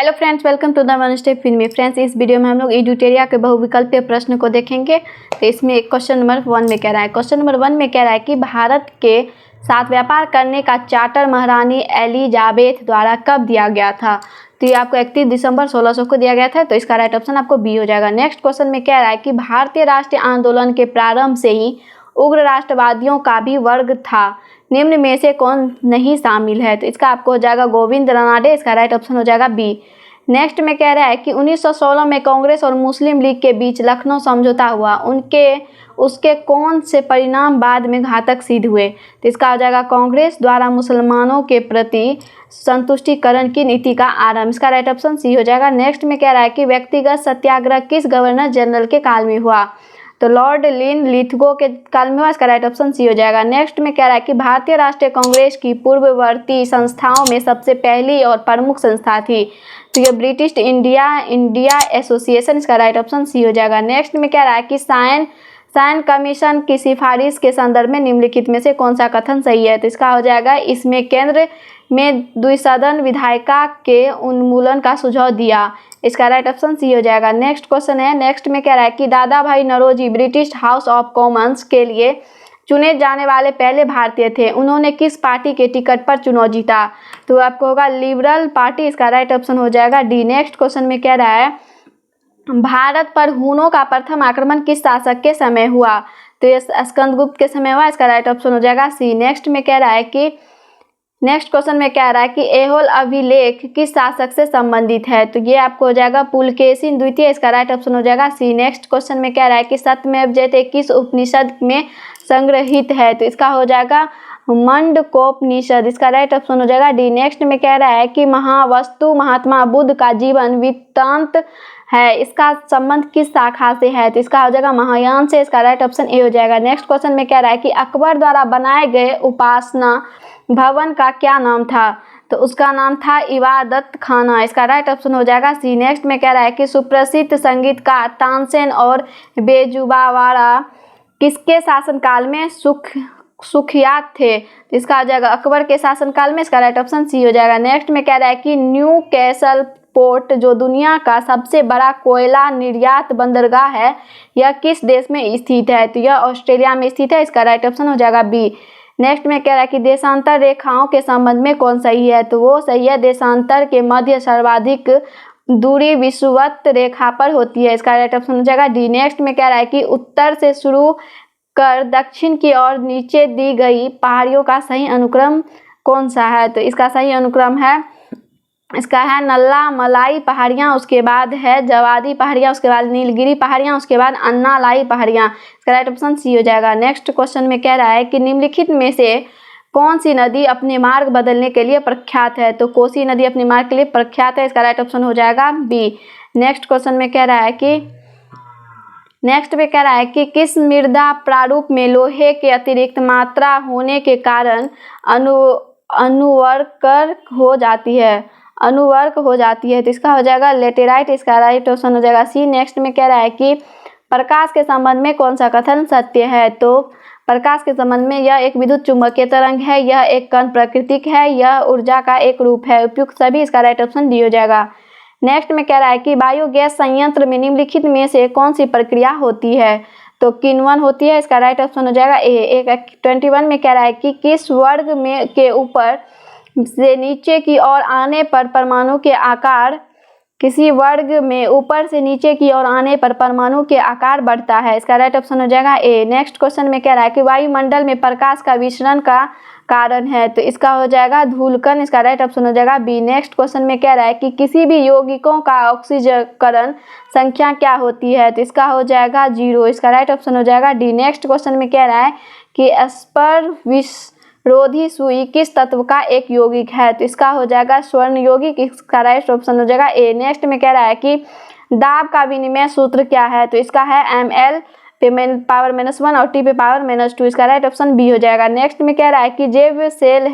Hello friends, welcome to the one step Filmy. Friends, इस video में हम लोग एड्यूटेरिया के बहुविकल्पीय प्रश्न को देखेंगे। तो इसमें एक क्वेश्चन नंबर 1 में कह रहा है, क्वेश्चन नंबर 1 में कह रहा है कि भारत के साथ व्यापार करने का चार्टर महारानी एलिजाबेथ द्वारा कब दिया गया था। तो ये आपको 31 दिसंबर 1600 को दिया गया था। तो इसका राइट ऑप्शन आपको बी हो जाएगा। नेक्स्ट क्वेश्चन में कह रहा है कि भारतीय राष्ट्रीय आंदोलन के प्रारंभ से ही उग्र राष्ट्रवादियों का भी वर्ग था, निम्न में से कौन नहीं शामिल है। तो इसका आपको हो जाएगा गोविंद रानडे। इसका राइट ऑप्शन हो जाएगा बी। नेक्स्ट में कह रहा है कि 1916 में कांग्रेस और मुस्लिम लीग के बीच लखनऊ समझौता हुआ, उसके कौन से परिणाम बाद में घातक सिद्ध हुए। तो इसका हो जाएगा कांग्रेस द्वारा मुसलमानों के प्रति संतुष्टिकरण की नीति का आरंभ। इसका राइट ऑप्शन सी हो जाएगा। नेक्स्ट में कह रहा है कि व्यक्तिगत सत्याग्रह किस गवर्नर जनरल के काल में हुआ। तो लॉर्ड लिन लिथगो के काल में हुआ। इसका राइट ऑप्शन सी हो जाएगा। नेक्स्ट में कह रहा है कि भारतीय राष्ट्रीय कांग्रेस की पूर्ववर्ती संस्थाओं में सबसे पहली और प्रमुख संस्था थी। तो ये ब्रिटिश इंडिया एसोसिएशन। इसका राइट ऑप्शन सी हो जाएगा। नेक्स्ट में कह रहा है कि साइन कमीशन की सिफारिश के संदर्भ में निम्नलिखित में से कौन सा कथन सही है। तो इसका हो जाएगा इसमें केंद्र में द्विसदन विधायिका के उन्मूलन का सुझाव दिया। इसका राइट ऑप्शन सी हो जाएगा। नेक्स्ट क्वेश्चन है, नेक्स्ट में कह रहा है कि Dadabhai Naoroji British House of Commons के लिए चुने जाने वाले पहले भारतीय थे। उन्होंने किस पार्टी के टिकट पर चुनाव जीता। तो आपको होगा लिबरल पार्टी। इसका राइट ऑप्शन हो जाएगा डी। नेक्स्ट क्वेश्चन में कह रहा है भारत पर हुनों का प्रथम आक्रमण किस शासक के समय हुआ। तो ये स्कंदगुप्त के समय हुआ। इसका राइट ऑप्शन हो जाएगा सी। नेक्स्ट में कह रहा है कि नेक्स्ट क्वेश्चन में कह रहा है कि ऐहोल अभिलेख किस शासक से संबंधित है। तो ये आपको हो जाएगा पुलकेशिन द्वितीय। इसका राइट ऑप्शन हो जाएगा सी। नेक्स्ट क्वेश्चन में कह रहा है कि सत्यमेव जयते किस उपनिषद में संग्रहित है। तो इसका हो जाएगा मंडकोपनिषद। इसका राइट ऑप्शन हो जाएगा डी। नेक्स्ट में कह रहा है कि महावस्तु महात्मा बुद्ध का जीवन वृत्तांत है, इसका संबंध किस शाखा से है। तो इसका हो जाएगा महायान से। इसका राइट ऑप्शन ए हो जाएगा। नेक्स्ट क्वेश्चन में कह रहा है कि अकबर द्वारा बनाए गए उपासना भवन का क्या नाम था। तो उसका नाम था इबादत खाना। इसका राइट ऑप्शन हो जाएगा सी। नेक्स्ट में कह रहा है कि सुप्रसिद्ध संगीतकार तानसेन और बेजुबावाड़ा किसके शासनकाल में सुखियात थे। तो इसका हो जाएगा अकबर के शासनकाल में। इसका राइट ऑप्शन सी हो जाएगा। नेक्स्ट में कह रहा है कि न्यू कैसल पोर्ट जो दुनिया का सबसे बड़ा कोयला निर्यात बंदरगाह है, यह किस देश में स्थित है। तो यह ऑस्ट्रेलिया में स्थित है। इसका राइट ऑप्शन हो जाएगा बी। नेक्स्ट में कह रहा है कि देशांतर रेखाओं के संबंध में कौन सही है। तो वो सही है, देशांतर के मध्य सर्वाधिक दूरी विषुवत रेखा पर होती है। इसका राइट ऑप्शन हो जाएगा डी। नेक्स्ट में कह रहा है कि उत्तर से शुरू कर दक्षिण की ओर नीचे दी गई पहाड़ियों का सही अनुक्रम कौन सा है। तो इसका सही अनुक्रम है, इसका है नल्ला मलाई पहाड़ियाँ, उसके बाद है जवादी पहाड़ियाँ, उसके बाद नीलगिरी पहाड़ियाँ, उसके बाद अन्नालाई पहाड़ियाँ। इसका राइट ऑप्शन सी हो जाएगा। नेक्स्ट क्वेश्चन में कह रहा है कि निम्नलिखित में से कौन सी नदी अपने मार्ग बदलने के लिए प्रख्यात है। तो कोसी नदी अपने मार्ग के लिए प्रख्यात है। इसका राइट ऑप्शन हो जाएगा बी। नेक्स्ट क्वेश्चन में कह रहा है कि किस मृदा प्रारूप में लोहे के अतिरिक्त मात्रा होने के कारण अनुवर्क हो जाती है। तो इसका हो जाएगा लेटेराइट। इसका राइट ऑप्शन हो जाएगा सी। नेक्स्ट में कह रहा है कि प्रकाश के संबंध में कौन सा कथन सत्य है। तो प्रकाश के संबंध में यह एक विद्युत चुम्बकीय तरंग है, यह एक कण प्राकृतिक है, यह ऊर्जा का एक रूप है, उपयुक्त सभी। इसका राइट ऑप्शन डी हो जाएगा। नेक्स्ट में कह रहा है कि बायोगैस संयंत्र में निम्नलिखित में से कौन सी प्रक्रिया होती है। तो किण्वन होती है। इसका राइट ऑप्शन हो जाएगा ए। 21 में कह रहा है कि किस वर्ग में के ऊपर से नीचे की ओर आने पर परमाणु के आकार किसी वर्ग में ऊपर से नीचे की ओर आने पर परमाणु के आकार बढ़ता है। इसका राइट ऑप्शन हो जाएगा ए। नेक्स्ट क्वेश्चन में कह रहा है कि वायुमंडल में प्रकाश का विसरण का कारण है। तो इसका हो जाएगा धूलकण। इसका राइट ऑप्शन हो जाएगा बी। नेक्स्ट क्वेश्चन में कह रहा है कि किसी भी यौगिकों का ऑक्सीकरण संख्या क्या होती है। तो इसका हो जाएगा 0। इसका राइट ऑप्शन हो जाएगा डी। नेक्स्ट क्वेश्चन में कह रहा है कि स्पर विरोधी सुई किस तत्व का एक यौगिक है। तो इसका हो जाएगा स्वर्ण यौगिक। इसका राइट ऑप्शन हो जाएगा ए। नेक्स्ट में कह रहा है कि दाब का विनिमय सूत्र क्या है। तो इसका है ml पे पावर -1 और t पे पावर -2। इसका राइट ऑप्शन बी हो जाएगा। नेक्स्ट में कह रहा है कि जैव सेल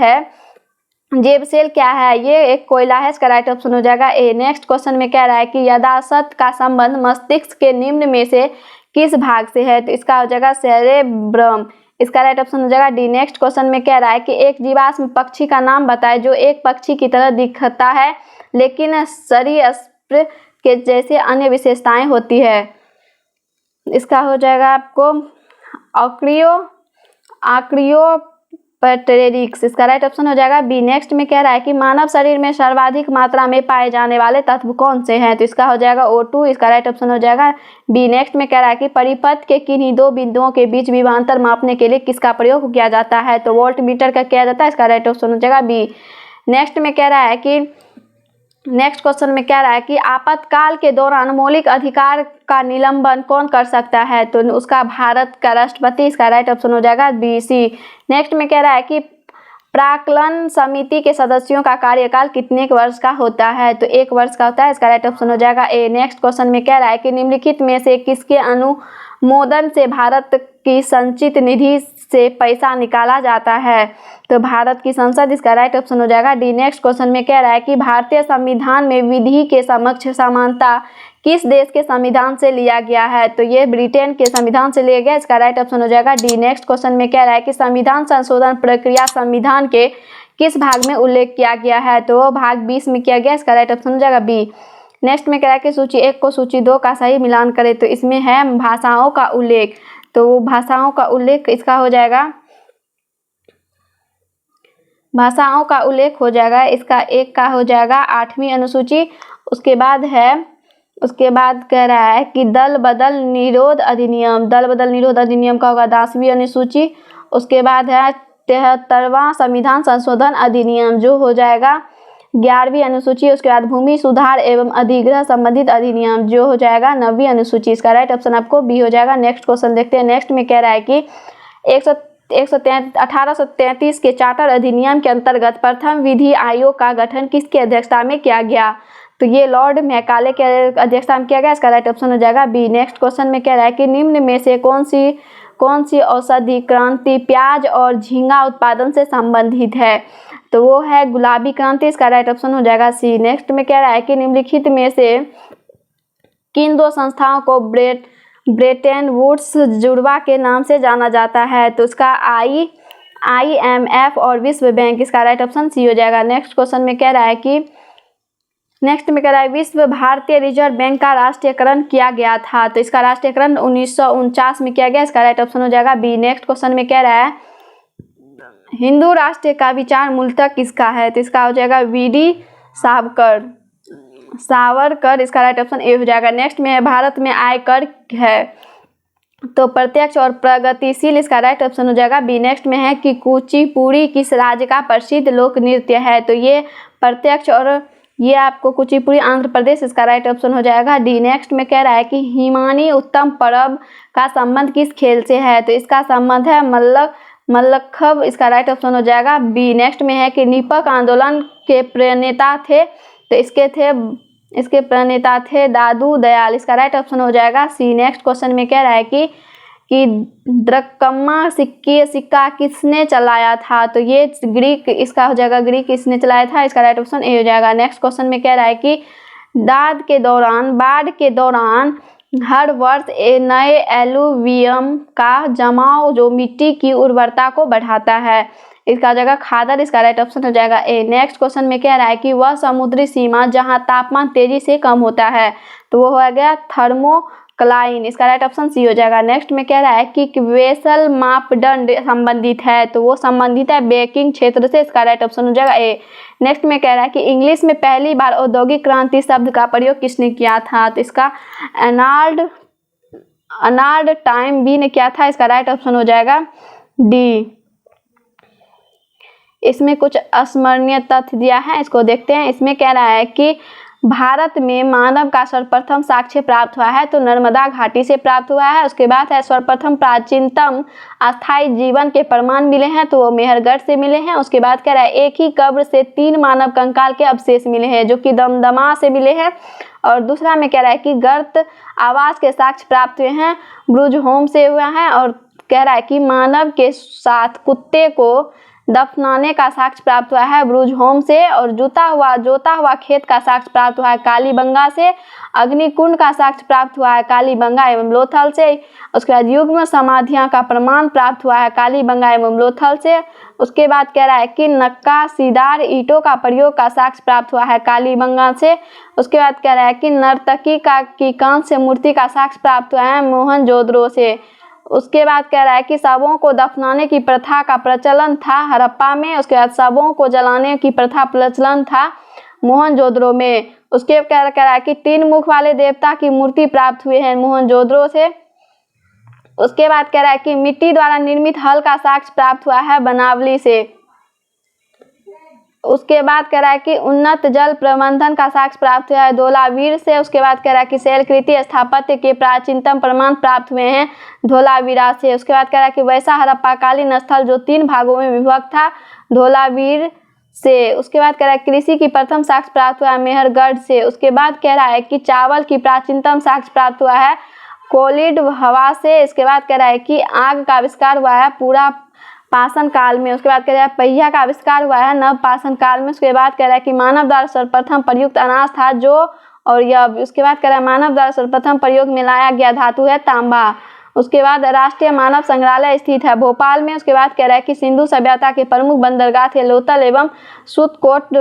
क्या है। ये एक कोयला है। इसका राइट ऑप्शन हो जाएगा ए। नेक्स्ट क्वेश्चन में कह रहा है कि यदासत का संबंध मस्तिष्क के निम्न में से किस भाग से है। तो इसका हो जाएगा सेरेब्रम। इसका राइट ऑप्शन हो जाएगा डी। नेक्स्ट क्वेश्चन में कह रहा है कि एक जीवाश्म पक्षी का नाम बताए जो एक पक्षी की तरह दिखता है लेकिन सरीसृप के जैसे अन्य विशेषताएं होती है। इसका हो जाएगा आपको आक्रियोपटेरिक्स। इसका राइट ऑप्शन हो जाएगा बी। नेक्स्ट में कह रहा है कि मानव शरीर में सर्वाधिक मात्रा में पाए जाने वाले तत्व कौन से हैं, तो इसका हो जाएगा O2। इसका राइट ऑप्शन हो जाएगा बी। नेक्स्ट में कह रहा है कि परिपथ के किन्हीं दो बिंदुओं के बीच विभवांतर मापने के लिए किसका प्रयोग किया जाता है, तो वोल्ट मीटर का किया जाता है। इसका राइट ऑप्शन हो जाएगा बी। नेक्स्ट में कह रहा है कि नेक्स्ट क्वेश्चन में कह रहा है कि आपातकाल के दौरान मौलिक अधिकार का निलंबन कौन कर सकता है, तो उसका भारत का राष्ट्रपति। इसका राइट ऑप्शन हो जाएगा बी सी। नेक्स्ट में कह रहा है कि प्राक्कलन समिति के सदस्यों का कार्यकाल कितने वर्ष का होता है, तो 1 वर्ष का होता है। इसका राइट ऑप्शन हो जाएगा ए। नेक्स्ट क्वेश्चन में कह रहा है कि निम्नलिखित में से किसके अनुमोदन से भारत की संचित निधि से पैसा निकाला जाता है, तो भारत की संसद। इसका राइट ऑप्शन हो जाएगा डी। नेक्स्ट क्वेश्चन में कह रहा है कि भारतीय संविधान में विधि के समक्ष समानता किस देश के संविधान से लिया गया है, तो ये ब्रिटेन के संविधान से लिया गया। इसका राइट ऑप्शन हो जाएगा डी। नेक्स्ट क्वेश्चन में कह रहा है कि संविधान संशोधन प्रक्रिया संविधान के किस भाग में उल्लेख किया गया है, तो वो भाग 20 में किया गया। इसका राइट ऑप्शन हो जाएगा बी। नेक्स्ट में कह रहा है कि सूची 1 को सूची 2 का सही मिलान करें, तो इसमें है भाषाओं का उल्लेख, तो भाषाओं का उल्लेख इसका हो जाएगा, भाषाओं का उल्लेख हो जाएगा इसका 1 का हो जाएगा 8वीं अनुसूची। उसके बाद कह रहा है कि दल बदल निरोध अधिनियम का होगा 10वीं अनुसूची। उसके बाद है 73वां संविधान संशोधन अधिनियम जो हो जाएगा 11वीं अनुसूची। उसके बाद भूमि सुधार एवं अधिग्रहण संबंधित अधिनियम जो हो जाएगा 9वीं अनुसूची। इसका राइट ऑप्शन आपको बी हो जाएगा। नेक्स्ट क्वेश्चन देखते हैं। नेक्स्ट में कह रहा है कि 1833 के चार्टर अधिनियम के अंतर्गत प्रथम विधि आयोग का गठन किसकी अध्यक्षता में किया गया, तो ये लॉर्ड मैकाले के अध्यक्षता में किया गया। इसका राइट ऑप्शन हो जाएगा बी। नेक्स्ट क्वेश्चन में कह रहा है कि निम्न में से कौन सी औषधि क्रांति प्याज और झींगा उत्पादन से संबंधित है, तो वो है गुलाबी क्रांति। इसका राइट ऑप्शन हो जाएगा सी। नेक्स्ट में कह रहा है कि निम्नलिखित में से किन 2 संस्थाओं को ब्रेटन वुड्स जुड़वा के नाम से जाना जाता है, तो इसका IMF और विश्व बैंक। इसका राइट ऑप्शन सी हो जाएगा। नेक्स्ट क्वेश्चन में कह रहा है कि विश्व भारतीय रिजर्व बैंक का राष्ट्रीयकरण किया गया था, तो इसका राष्ट्रीयकरण 1949 में किया गया। इसका राइट ऑप्शन हो जाएगा बी। नेक्स्ट क्वेश्चन में कह रहा है हिंदू राष्ट्र का विचार मूलतः किसका है, तो इसका हो जाएगा VD सावरकर। इसका राइट ऑप्शन ए हो जाएगा। नेक्स्ट में है भारत में आयकर है, तो प्रत्यक्ष और प्रगतिशील। इसका राइट ऑप्शन हो जाएगा बी। नेक्स्ट में है कि कुचिपुड़ी किस राज्य का प्रसिद्ध लोक नृत्य है, तो ये प्रत्यक्ष और ये आपको कुचिपुड़ी आंध्र प्रदेश। इसका राइट ऑप्शन हो जाएगा डी। नेक्स्ट में कह रहा है कि हिमानी उत्तम पर्व का संबंध किस खेल से है, तो इसका संबंध है मल्लखंब। इसका राइट ऑप्शन हो जाएगा बी। नेक्स्ट में है कि निपक आंदोलन के प्रणेता थे, तो इसके प्रणेता थे दादू दयाल। इसका राइट ऑप्शन हो जाएगा सी। नेक्स्ट क्वेश्चन में कह रहा है कि द्रकम्मा सिक्का किसने चलाया था, तो ये ग्रीक। इसका हो जाएगा ग्रीक किसने चलाया था। इसका राइट ऑप्शन ए हो जाएगा। नेक्स्ट क्वेश्चन में कह रहा है कि बाढ़ के दौरान हर वर्ष नए एलुवियम का जमाव जो मिट्टी की उर्वरता को बढ़ाता है, इसका हो जाएगा खादर। इसका राइट ऑप्शन हो जाएगा ए। नेक्स्ट क्वेश्चन में कह रहा है कि वह समुद्री सीमा जहां तापमान तेजी से कम होता है, तो वो हो गया थर्मोक्लाइन। इसका राइट ऑप्शन सी हो जाएगा। नेक्स्ट में कह रहा है कि वेसल मापदंड संबंधित है, तो वो संबंधित है बेकिंग क्षेत्र से। इसका राइट ऑप्शन हो जाएगा ए। नेक्स्ट में कह रहा है कि इंग्लिश में पहली बार औद्योगिक क्रांति शब्द का प्रयोग किसने किया था, तो इसका अर्नाल्ड टाइम बी ने किया था। इसका राइट ऑप्शन हो जाएगा डी। इसमें कुछ अस्मरणीय तथ्य दिया है, इसको देखते हैं। इसमें कह रहा है कि भारत में मानव का सर्वप्रथम साक्ष्य प्राप्त हुआ है, तो नर्मदा घाटी से प्राप्त हुआ है। उसके बाद है सर्वप्रथम प्राचीनतम अस्थायी जीवन के प्रमाण मिले हैं, तो वो मेहरगढ़ से मिले हैं। उसके बाद कह रहा है एक ही कब्र से 3 मानव कंकाल के अवशेष मिले हैं, जो कि दमदमा से मिले हैं। और दूसरा में कह रहा है कि गर्त आवास के साक्ष्य प्राप्त हुए हैं, ब्रुजहोम से हुआ है। और कह रहा है कि मानव के साथ कुत्ते को दफनाने का साक्ष्य प्राप्त हुआ है ब्रुजहोम से, और जोता हुआ खेत का साक्ष्य प्राप्त हुआ है कालीबंगा से, अग्निकुंड का साक्ष्य प्राप्त हुआ है कालीबंगा एवं लोथल से, उसके बाद युग्म समाधियां का प्रमाण प्राप्त हुआ है कालीबंगा एवं लोथल से। उसके बाद कह रहा है कि नक्काशीदार ईंटों का प्रयोग का साक्ष्य प्राप्त हुआ है कालीबंगा से। उसके बाद कह रहा है कि नर्तकी की कांस्य मूर्ति का साक्ष्य प्राप्त हुआ है मोहनजोदड़ो से। उसके बाद कह रहा है कि शवों को दफनाने की प्रथा का प्रचलन था हड़प्पा में। उसके बाद शवों को जलाने की प्रथा प्रचलन था मोहनजोदड़ो में। उसके बाद कह रहा है कि 3 मुख वाले देवता की मूर्ति प्राप्त हुई है मोहनजोदड़ो से। उसके बाद कह रहा है कि मिट्टी द्वारा निर्मित हल का साक्ष्य प्राप्त हुआ है बनावली से। उसके बाद कह रहा है कि उन्नत जल प्रबंधन का साक्ष्य प्राप्त हुआ है धोलावीर से। उसके बाद कह रहा है कि शैलकृति स्थापत्य के प्राचीनतम प्रमाण प्राप्त हुए हैं धोलावीरा से। उसके बाद कह रहा है कि वैसा हड़प्पाकालीन स्थल जो 3 भागों में विभक्त था धोलावीर से। उसके बाद कह रहा है कृषि की प्रथम साक्ष्य प्राप्त हुआ है मेहरगढ़ से। उसके बाद कह रहा है कि चावल की प्राचीनतम साक्ष्य प्राप्त हुआ है कोलिड हवा से। इसके बाद कह रहा है कि आग का आविष्कार हुआ है पूरा पाषाण काल में। उसके बाद कह रहा है पहिया का आविष्कार हुआ है नव पाषाण काल में। उसके बाद कह रहा है कि मानव द्वारा सर्वप्रथम प्रयुक्त अनाज था जो, और यह उसके बाद कह रहा है मानव द्वारा सर्वप्रथम प्रयोग में लाया गया धातु है तांबा। उसके बाद राष्ट्रीय मानव संग्रहालय स्थित है भोपाल में। उसके बाद कह रहा है कि सिंधु सभ्यता के प्रमुख बंदरगाह थे लोथल एवं सूतकोट।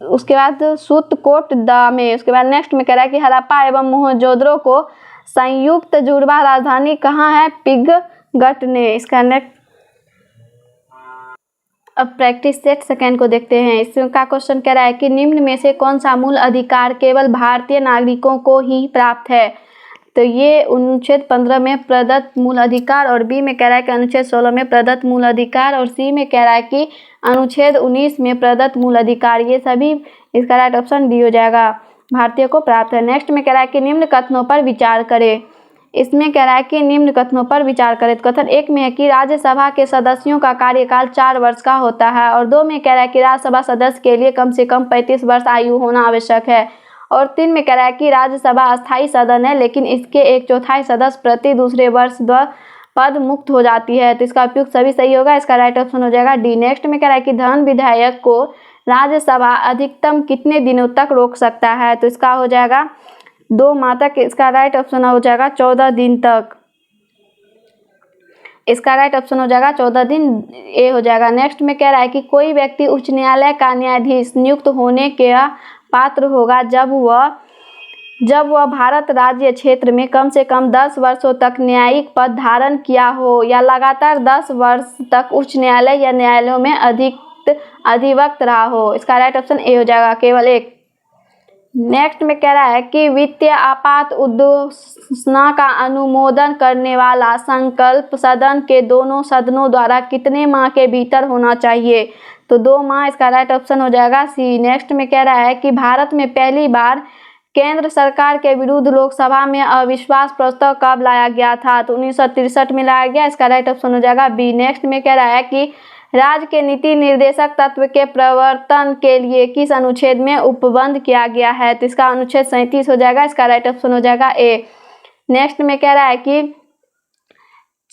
उसके बाद सूतकोट में। उसके बाद नेक्स्ट में कह रहा है कि हड़प्पा एवं मोहनजोदड़ो को संयुक्त जुड़वा राजधानी कहाँ है पिंगट ने। इसका नेक्स्ट अब प्रैक्टिस सेट सेकेंड को देखते हैं। इसका क्वेश्चन कह रहा है कि निम्न में से कौन सा मूल अधिकार केवल भारतीय नागरिकों को ही प्राप्त है। तो ये अनुच्छेद 15 में प्रदत्त मूल अधिकार, और बी में कह रहा है कि अनुच्छेद 16 में प्रदत्त मूल अधिकार, और सी में कह रहा है कि अनुच्छेद 19 में प्रदत्त मूल अधिकार। ये सभी इसका राइट ऑप्शन डी हो जाएगा, भारतीय को प्राप्त है। नेक्स्ट में कह रहा है कि निम्न कथनों पर विचार करें। इसमें कह रहा है कि निम्न कथनों पर विचार करें। कथन 1 में है कि राज्यसभा के सदस्यों का कार्यकाल 4 वर्ष का होता है, और 2 में कह रहा है कि राज्यसभा सदस्य के लिए कम से कम 35 वर्ष आयु होना आवश्यक है, और 3 में कह रहा है कि राज्यसभा अस्थायी सदन है लेकिन इसके 1/4 सदस्य प्रति दूसरे वर्ष पद मुक्त हो जाती है। तो इसका उपयुक्त सभी सही होगा, इसका राइट ऑप्शन हो जाएगा डी। नेक्स्ट में कह रहा है कि धन विधायक को राज्यसभा अधिकतम कितने दिनों तक रोक सकता है। तो इसका हो जाएगा 2 माह तक। इसका राइट ऑप्शन हो जाएगा 14 दिन तक। इसका राइट ऑप्शन हो जाएगा 14 दिन, ए हो जाएगा। नेक्स्ट में कह रहा है कि कोई व्यक्ति उच्च न्यायालय का न्यायाधीश नियुक्त होने के पात्र होगा जब वह भारत राज्य क्षेत्र में कम से कम 10 वर्षों तक न्यायिक पद धारण किया हो, या लगातार 10 वर्ष तक उच्च न्यायालय या न्यायालयों में अधिवक्त रहा हो। इसका राइट ऑप्शन ए हो जाएगा, केवल एक। नेक्स्ट में कह रहा है कि वित्तीय आपात उद्घोषणा का अनुमोदन करने वाला संकल्प सदन के दोनों सदनों द्वारा कितने माह के भीतर होना चाहिए। तो 2 माह, इसका राइट ऑप्शन हो जाएगा सी। नेक्स्ट में कह रहा है कि भारत में पहली बार केंद्र सरकार के विरुद्ध लोकसभा में अविश्वास प्रस्ताव कब लाया गया था। तो 1963 में लाया गया, इसका राइट ऑप्शन हो जाएगा बी। नेक्स्ट में कह रहा है कि राज्य के नीति निर्देशक तत्व के प्रवर्तन के लिए किस अनुच्छेद में उपबंध किया गया है। तो इसका अनुच्छेद 37 हो जाएगा, इसका राइट ऑप्शन हो जाएगा ए। नेक्स्ट में कह रहा है कि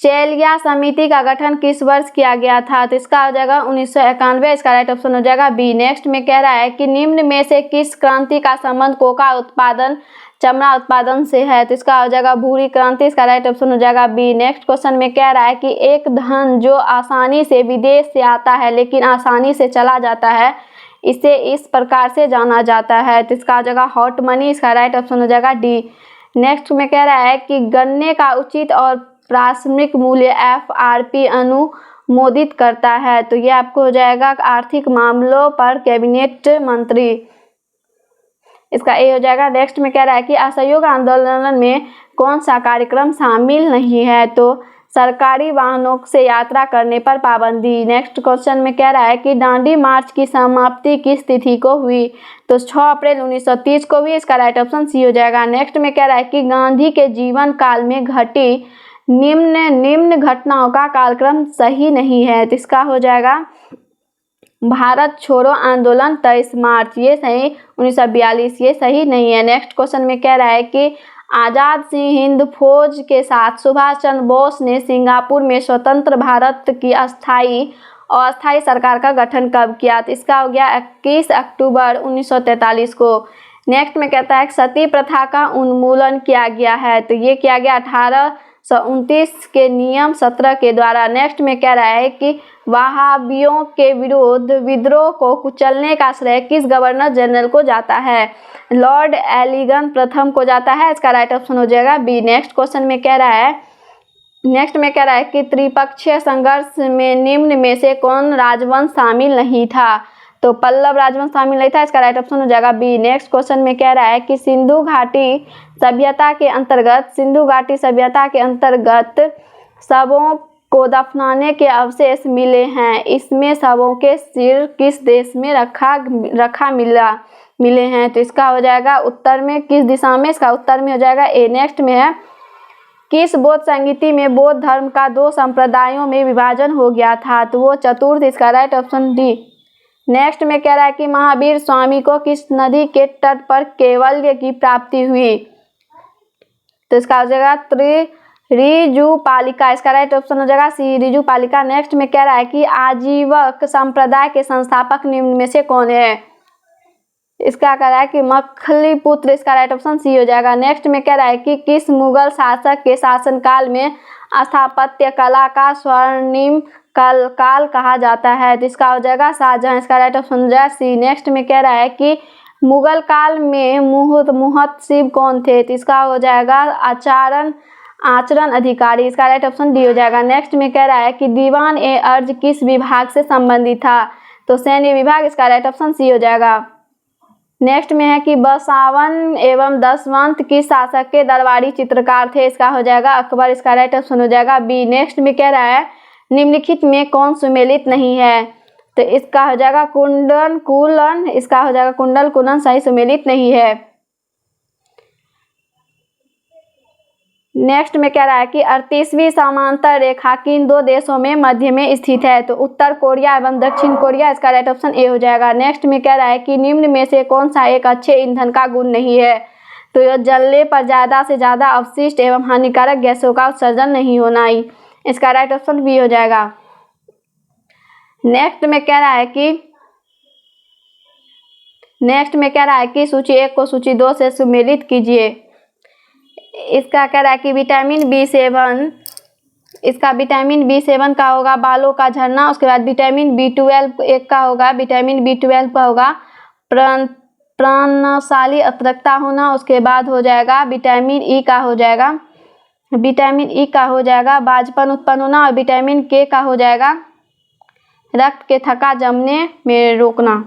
चेलिया समिति का गठन किस वर्ष किया गया था। तो इसका हो जाएगा 1991, इसका राइट ऑप्शन हो जाएगा बी। नेक्स्ट में कह रहा है कि निम्न में से किस क्रांति का संबंध कोका उत्पादन चमड़ा उत्पादन से है। तो इसका हो जाएगा भूरी क्रांति, इसका राइट ऑप्शन हो जाएगा बी। नेक्स्ट क्वेश्चन में कह रहा है कि एक धन जो आसानी से विदेश से आता है लेकिन आसानी से चला जाता है, इसे इस प्रकार से जाना जाता है। तो इसका हो जाएगा हॉट मनी, इसका राइट ऑप्शन हो जाएगा डी। नेक्स्ट में कह रहा है कि गन्ने का उचित और प्राथमिक मूल्य FRP अनुमोदित करता है। तो ये आपको हो जाएगा आर्थिक मामलों पर कैबिनेट मंत्री, इसका ए हो जाएगा। नेक्स्ट में कह रहा है कि असहयोग आंदोलन में कौन सा कार्यक्रम शामिल नहीं है। तो सरकारी वाहनों से यात्रा करने पर पाबंदी। नेक्स्ट क्वेश्चन में कह रहा है कि दांडी मार्च की समाप्ति किस तिथि को हुई। तो 6 अप्रैल 1930 को हुई, इसका राइट ऑप्शन सी हो जाएगा। नेक्स्ट में कह रहा है कि गांधी के जीवन काल में घटी निम्न घटनाओं का कालक्रम सही नहीं है। तो इसका हो जाएगा भारत छोड़ो आंदोलन 23 मार्च, ये सही। 1942, ये सही नहीं है। नेक्स्ट क्वेश्चन में कह रहा है कि आज़ाद हिंद फौज के साथ सुभाष चंद्र बोस ने सिंगापुर में स्वतंत्र भारत की अस्थायी अस्थायी सरकार का गठन कब किया? तो इसका हो गया 21 अक्टूबर 1943 को। नेक्स्ट में कहता है सती प्रथा का उन्मूलन किया गया है, तो ये किया गया 1829 के नियम 17 के द्वारा। नेक्स्ट में कह रहा है कि वहाबियों के विरुद्ध विद्रोह को कुचलने का श्रेय किस गवर्नर जनरल को जाता है? लॉर्ड एलिगन प्रथम को जाता है। इसका राइट ऑप्शन हो जाएगा बी। नेक्स्ट क्वेश्चन में कह रहा है कि त्रिपक्षीय संघर्ष में निम्न में से कौन राजवंश शामिल नहीं था? तो पल्लव राजवंश शामिल नहीं था। इसका राइट ऑप्शन हो जाएगा बी। नेक्स्ट क्वेश्चन में कह रहा है कि सिंधु घाटी सभ्यता के अंतर्गत शवों को दफनाने के अवशेष मिले हैं। इसमें शवों के सिर किस देश में मिले हैं? तो इसका हो जाएगा उत्तर में, किस दिशा में? इसका उत्तर में हो जाएगा ए। नेक्स्ट में है किस बौद्ध संगीति में बौद्ध धर्म का 2 संप्रदायों में विभाजन हो गया था? तो वो चतुर्थ। इसका राइट ऑप्शन डी। नेक्स्ट में कह रहा है कि महावीर स्वामी को किस नदी के तट पर कैवल्य की प्राप्ति हुई? तो इसका हो जाएगा ऋजुपालिका। इसका राइट ऑप्शन हो जाएगा सी, ऋजुपालिका। नेक्स्ट में कह रहा है कि आजीवक संप्रदाय के संस्थापक निम्न में से कौन है? इसका कह रहा है कि मखलीपुत्र। इसका राइट ऑप्शन सी हो जाएगा। नेक्स्ट में कह रहा है कि किस मुगल शासक के शासनकाल में स्थापत्य कला का स्वर्णिम काल कहा जाता है? तो इसका हो जाएगा शाहजहां। इसका राइट ऑप्शन हो जाएगा सी। नेक्स्ट में कह रहा है कि मुगल काल में मुहतसिब कौन थे? तो इसका हो जाएगा आचरण अधिकारी। इसका राइट ऑप्शन डी हो जाएगा। नेक्स्ट में कह रहा है कि दीवान ए अर्ज किस विभाग से संबंधित था? तो सैन्य विभाग। इसका राइट ऑप्शन सी हो जाएगा। नेक्स्ट में है कि बसावन एवं दसवंत किस शासक के दरबारी चित्रकार थे? इसका हो जाएगा अकबर। इसका राइट ऑप्शन हो जाएगा बी। नेक्स्ट में कह रहा है निम्नलिखित में कौन सुमेलित नहीं है? तो इसका हो जाएगा कुंडल कुलन। इसका हो जाएगा कुंडल कुलन सही सुमेलित नहीं है। नेक्स्ट में कह रहा है कि 38वीं समांतर रेखा किन 2 देशों में मध्य में स्थित है? तो उत्तर कोरिया एवं दक्षिण कोरिया। इसका राइट ऑप्शन ए हो जाएगा। नेक्स्ट में कह रहा है कि निम्न में से कौन सा एक अच्छे ईंधन का गुण नहीं है? तो यह जलने पर ज़्यादा से ज़्यादा अवशिष्ट एवं हानिकारक गैसों का उत्सर्जन नहीं होना ही। इसका राइट ऑप्शन बी हो जाएगा। नेक्स्ट में कह रहा है कि सूची 1 को सूची 2 से सुमेलित कीजिए। इसका कह रहा है कि विटामिन B7 का होगा बालों का झड़ना। उसके बाद विटामिन B12 एक का होगा, विटामिन B12 का होगा प्राणशाली अतृप्तता होना। उसके बाद हो जाएगा विटामिन ई का हो जाएगा बाझपन उत्पन्न होना। और विटामिन के का हो जाएगा रक्त के थक्का जमने में रोकना।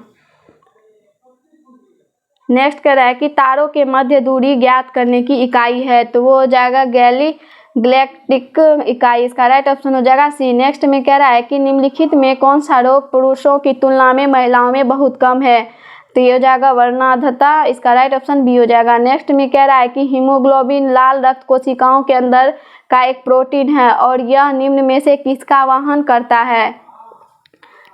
नेक्स्ट कह रहा है कि तारों के मध्य दूरी ज्ञात करने की इकाई है? तो वो हो जाएगा गैलेक्टिक इकाई। इसका राइट ऑप्शन हो जाएगा सी। नेक्स्ट में कह रहा है कि निम्नलिखित में कौन सा रोग पुरुषों की तुलना में महिलाओं में बहुत कम है? तो ये हो जाएगा वर्णांधता। इसका राइट ऑप्शन बी हो जाएगा। नेक्स्ट में कह रहा है कि हीमोग्लोबिन लाल रक्त कोशिकाओं के अंदर का एक प्रोटीन है और यह निम्न में से किसका वहन करता है?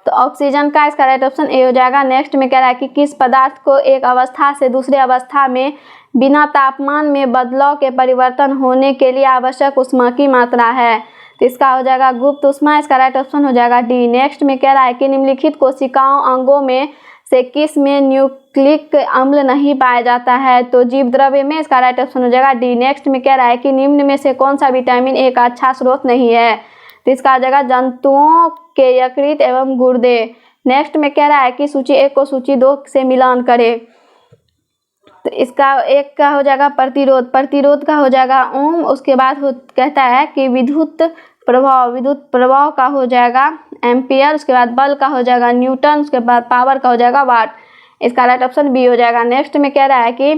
तो ऑक्सीजन का। इसका राइट ऑप्शन ए हो जाएगा। नेक्स्ट में कह रहा है कि किस पदार्थ को एक अवस्था से दूसरे अवस्था में बिना तापमान में बदलाव के परिवर्तन होने के लिए आवश्यक ऊष्मा की मात्रा है? तो इसका हो जाएगा गुप्त ऊष्मा। इसका राइट ऑप्शन हो जाएगा डी। नेक्स्ट में कह रहा है कि निम्नलिखित कोशिकाओं अंगों में से किस में न्यूक्लिक अम्ल नहीं पाया जाता है? तो जीव द्रव्य में। इसका राइट ऑप्शन हो जाएगा डी। नेक्स्ट में कह रहा है कि निम्न में से कौन सा विटामिन ए का अच्छा स्रोत नहीं है? तो इसका आ जाएगा जंतुओं के यकृत एवं गुर्दे। नेक्स्ट में कह रहा है कि सूची 1 को सूची 2 से मिलान करें। तो इसका 1 का हो जाएगा प्रतिरोध का हो जाएगा ओम। उसके बाद कहता है कि विद्युत प्रभाव का हो जाएगा एम्पियर। उसके बाद बल का हो जाएगा न्यूटन। उसके बाद पावर का हो जाएगा वाट। इसका राइट ऑप्शन बी हो जाएगा। नेक्स्ट में कह रहा है कि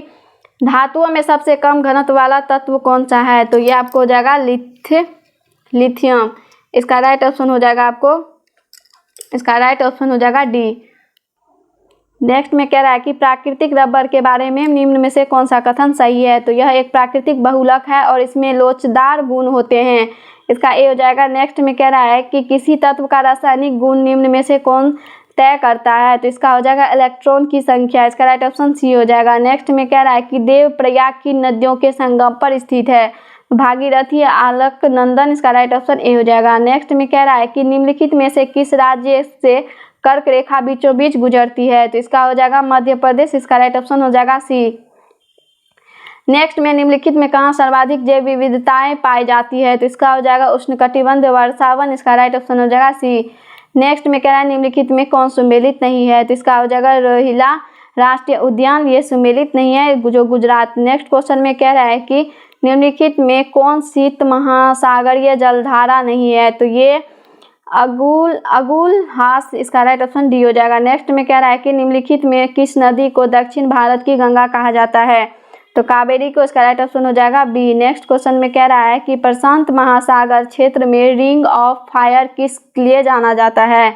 धातुओं में सबसे कम घनत्व वाला तत्व कौन सा है? तो ये आपको हो जाएगा लिथियम। इसका राइट ऑप्शन हो जाएगा डी। नेक्स्ट में कह रहा है कि प्राकृतिक रबर के बारे में निम्न में से कौन सा कथन सही है? तो यह एक प्राकृतिक बहुलक है और इसमें लोचदार गुण होते हैं। इसका ए हो जाएगा। नेक्स्ट में कह रहा है कि किसी तत्व का रासायनिक गुण निम्न में से कौन तय करता है? तो इसका हो जाएगा इलेक्ट्रॉन की संख्या। इसका राइट ऑप्शन सी हो जाएगा। नेक्स्ट में कह रहा है कि देवप्रयाग की नदियों के संगम पर स्थित है? भागीरथी अलकनंदन, इसका राइट ऑप्शन ए हो जाएगा। नेक्स्ट में कह रहा है कि निम्नलिखित में से किस राज्य से कर्क रेखा बीचों बीच गुजरती है, तो इसका हो जाएगा मध्य प्रदेश, इसका राइट ऑप्शन हो जाएगा सी। नेक्स्ट में निम्नलिखित में कहाँ सर्वाधिक जैव विविधताएं पाई जाती है, तो इसका हो जाएगा उष्णकटिबंधीय वर्षावन, इसका राइट ऑप्शन हो जाएगा सी। नेक्स्ट में कह रहा है निम्नलिखित में कौन सुमेलित नहीं है, तो इसका हो जाएगा रोहिला राष्ट्रीय उद्यान, ये सुमेलित नहीं है जो गुजरात। नेक्स्ट क्वेश्चन में कह रहा है कि निम्नलिखित में कौन शीत महासागरीय जलधारा नहीं है, तो ये अगुलहास, इसका राइट ऑप्शन डी हो जाएगा। नेक्स्ट में कह रहा है कि निम्नलिखित में किस नदी को दक्षिण भारत की गंगा कहा जाता है, तो कावेरी को, इसका राइट ऑप्शन हो जाएगा बी। नेक्स्ट क्वेश्चन में कह रहा है कि प्रशांत महासागर क्षेत्र में रिंग ऑफ फायर किस लिए जाना जाता है,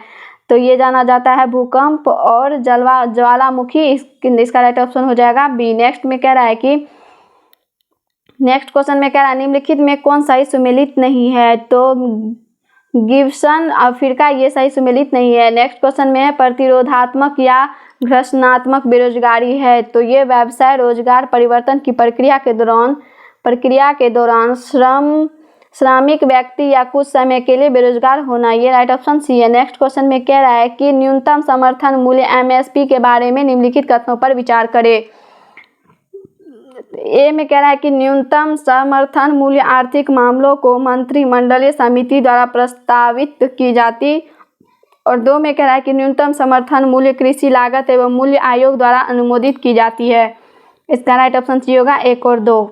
तो ये जाना जाता है भूकंप और ज्वालामुखी, इसका राइट ऑप्शन हो जाएगा बी। नेक्स्ट में कह रहा है कि नेक्स्ट क्वेश्चन में कह रहा है निम्नलिखित में कौन सही सुमेलित नहीं है, तो गिब्सन अफ्रीका, ये सही सुमेलित नहीं है। नेक्स्ट क्वेश्चन में है प्रतिरोधात्मक या घर्षणात्मक बेरोजगारी है, तो ये व्यवसाय रोजगार परिवर्तन की प्रक्रिया के दौरान श्रमिक व्यक्ति या कुछ समय के लिए बेरोजगार होना, ये राइट ऑप्शन सी है। नेक्स्ट क्वेश्चन में कह रहा है कि न्यूनतम समर्थन मूल्य एमएसपी के बारे में निम्नलिखित कथनों पर विचार करें। ए में कह रहा है कि न्यूनतम समर्थन मूल्य आर्थिक मामलों को मंत्रिमंडलीय समिति द्वारा प्रस्तावित की जाती, और दो में कह रहा है कि न्यूनतम समर्थन मूल्य कृषि लागत एवं मूल्य आयोग द्वारा अनुमोदित की जाती है, इसका राइट ऑप्शन सी होगा 1 और 2।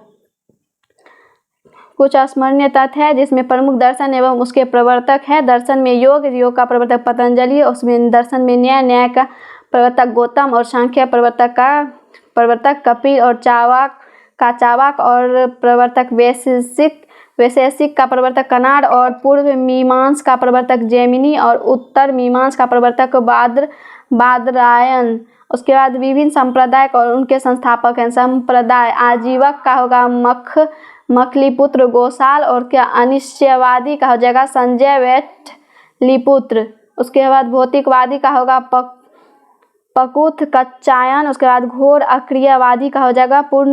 कुछ स्मरणीय तथ्य है जिसमें प्रमुख दर्शन एवं उसके प्रवर्तक है। दर्शन में योग का प्रवर्तक पतंजलि, उसमें दर्शन में न्याय का प्रवर्तक गौतम, और सांख्य प्रवर्तक कपिल, और चावाक और प्रवर्तक वैशेषिक का प्रवर्तक कनाड, और पूर्व मीमांस का प्रवर्तक जैमिनी, और उत्तर मीमांस का प्रवर्तक बादरायन। उसके बाद विभिन्न संप्रदाय और उनके संस्थापक हैं। संप्रदाय आजीवक का होगा मखलीपुत्र गोसाल, और क्या अनिश्चयवादी का हो जाएगा संजय वेठलीपुत्र। उसके बाद भौतिकवादी का होगा पकुथ कच्चायन। उसके बाद घोर अक्रियवादी का हो जाएगा पूर्ण